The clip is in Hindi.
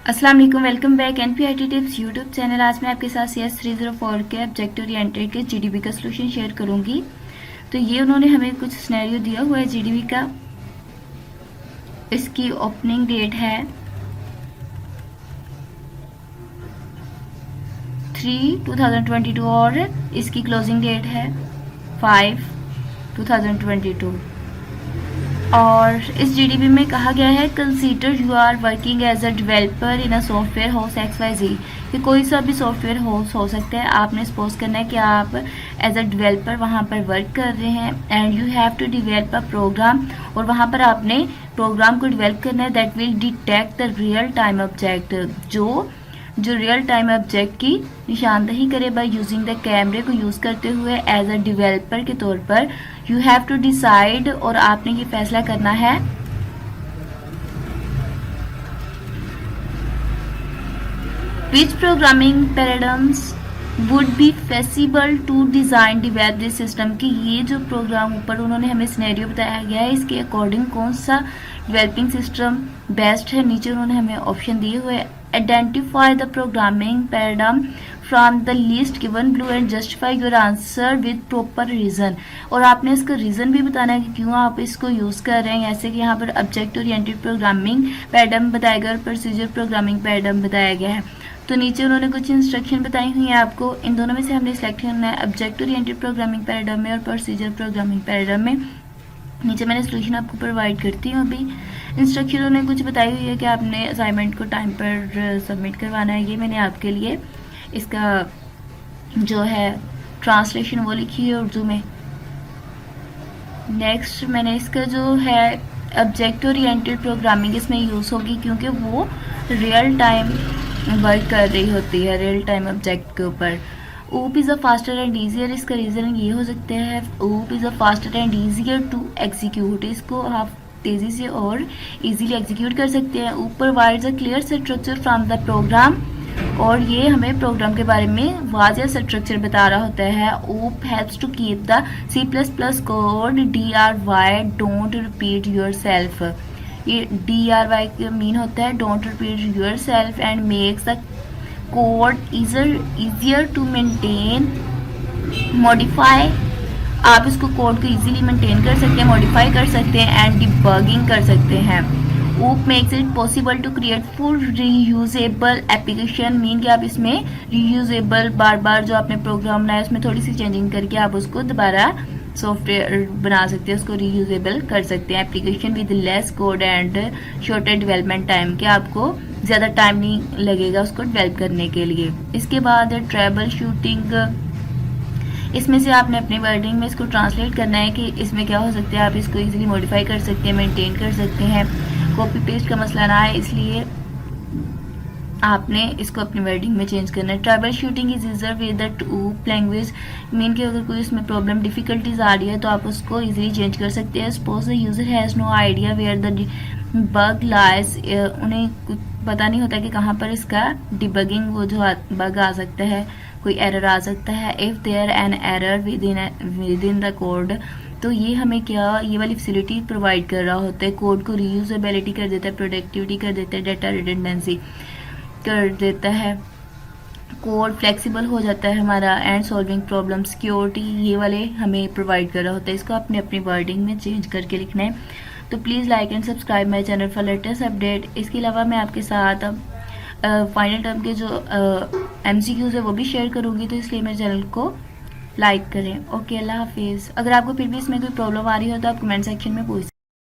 अस्सलाम वालेकुम, welcome back NPIT tips YouTube channel. आज मैं आपके साथ CS 304 के ऑब्जेक्ट ओरिएंटेड के जीडीबी का सोल्यूशन शेयर करूंगी। तो ये उन्होंने हमें कुछ सिनेरियो दिया हुआ है जीडीबी का। इसकी ओपनिंग डेट है 3/2022 और इसकी क्लोजिंग डेट है 5/2022। और इस जीडीबी में कहा गया है consider you are working as a developer in a software house XYZ, कि कोई सा भी सॉफ्टवेयर हाउस हो सकता है। आपने सपोज करना है कि आप एज अ डेवलपर वहाँ पर वर्क कर रहे हैं and you have to develop a program, और वहाँ पर आपने प्रोग्राम को डिवेल्प करना है that will detect the real time object, जो रियल टाइम ऑब्जेक्ट की निशानदही करे बाय यूजिंग द कैमरे को यूज़ करते हुए एज अ डेवलपर के तौर पर। यू हैव टू डिसाइड, और आपने ये फैसला करना है which programming paradigms would be feasible to design develop this system, कि ये जो प्रोग्राम ऊपर उन्होंने हमें सिनेरियो बताया गया है इसके अकॉर्डिंग कौन सा डेवलपिंग सिस्टम बेस्ट है। नीचे उन्होंने हमें ऑप्शन दिए हुए identify the programming paradigm from the list given blue and justify your answer with proper reason, और आपने इसका रीज़न भी बताना है कि क्यों आप इसको यूज़ कर रहे हैं। जैसे कि यहाँ पर ऑब्जेक्ट ओरिएंटेड प्रोग्रामिंग पैराडाइम बताया गया और प्रोसीजर प्रोग्रामिंग पैराडाइम बताया गया है। तो नीचे उन्होंने कुछ इंस्ट्रक्शन बताई हुई है आपको, इन दोनों में से हमने सिलेक्ट करना है ऑब्जेक्ट ओरिएंटेड प्रोग्रामिंग पैराडाइम में और प्रोसीजर प्रोग्रामिंग पैराडाइम में। नीचे मैंने सोल्यूशन आपको प्रोवाइड करती हूँ। अभी इंस्ट्रक्शन उन्होंने कुछ बताई हुई है कि आपने असाइनमेंट को टाइम पर सबमिट करवाना है। ये मैंने आपके लिए इसका जो है ट्रांसलेशन वो लिखी है उर्दू में। नेक्स्ट मैंने इसका जो है ऑब्जेक्ट ओरिएंटेड प्रोग्रामिंग इसमें यूज़ होगी क्योंकि वो रियल टाइम वर्क कर रही होती है रियल टाइम ऑब्जेक्ट के ऊपर। OOP is a faster and easier, इसका रीज़न ये हो सकता है OOP is a faster and easier to execute, इसको आप तेज़ी से और इजीली एग्जीक्यूट कर सकते हैं। OOP provides a clear structure from the program, और ये हमें प्रोग्राम के बारे में वाज़ेह स्ट्रक्चर बता रहा होता है। OOP helps to keep the C++ code DRY don't repeat yourself, ये DRY का मीन होता है don't repeat yourself and makes the code easier to maintain modify. आप इसको कोड को इजीली मेंटेन कर सकते हैं, मॉडिफाई कर सकते हैं एंड डिबगिंग कर सकते हैं। OOP makes it possible to create full reusable application, mean कि आप इसमें रीयूजेबल बार बार जो आपने प्रोग्राम बनाया उसमें थोड़ी सी चेंजिंग करके आप उसको दोबारा सॉफ्टवेयर बना सकते हैं, उसको रीयूजेबल कर सकते हैं application with less code and shorter development time, कि आपको ज़्यादा टाइम नहीं लगेगा उसको डेवलप करने के लिए। इसके बाद ट्रबल शूटिंग, इसमें से आपने अपनी वर्डिंग में इसको ट्रांसलेट करना है कि इसमें क्या हो सकता है। आप इसको इजीली मॉडिफाई कर सकते हैं, मेंटेन कर सकते हैं, कॉपी पेस्ट का मसला ना है, इसलिए आपने इसको अपनी वर्डिंग में चेंज करना है। Troubleshooting is easier with the OOP language, mean कि अगर कोई उसमें प्रॉब्लम डिफिकल्टीज आ रही है तो आप उसको इजीली चेंज कर सकते हैं। Suppose the user has no idea where the bug lies, उन्हें कुछ पता नहीं होता कि कहाँ पर इसका डिबगिंग वो जो बग आ सकता है, कोई एरर आ सकता है। If there an error within the code, तो ये हमें क्या ये वाली फैसिलिटी प्रोवाइड कर रहा होता है, कोड को रीयूजेबिलिटी कर देता है, प्रोडक्टिविटी कर देता है, डाटा रिडंडेंसी कर देता है, कोड फ्लेक्सिबल हो जाता है हमारा एंड सॉल्विंग प्रॉब्लम, सिक्योरिटी, ये वाले हमें प्रोवाइड कर रहा होता है। इसको अपने अपनी वर्डिंग में चेंज करके लिखना है। तो please like and subscribe my channel for latest update. इसके अलावा मैं आपके साथ फाइनल टर्म के जो MCQs है वो भी शेयर करूँगी, तो इसलिए मेरे चैनल को लाइक करें। ओके, अल्लाह हाफिज़। अगर आपको फिर भी इसमें कोई प्रॉब्लम आ रही हो तो आप कमेंट सेक्शन में पूछ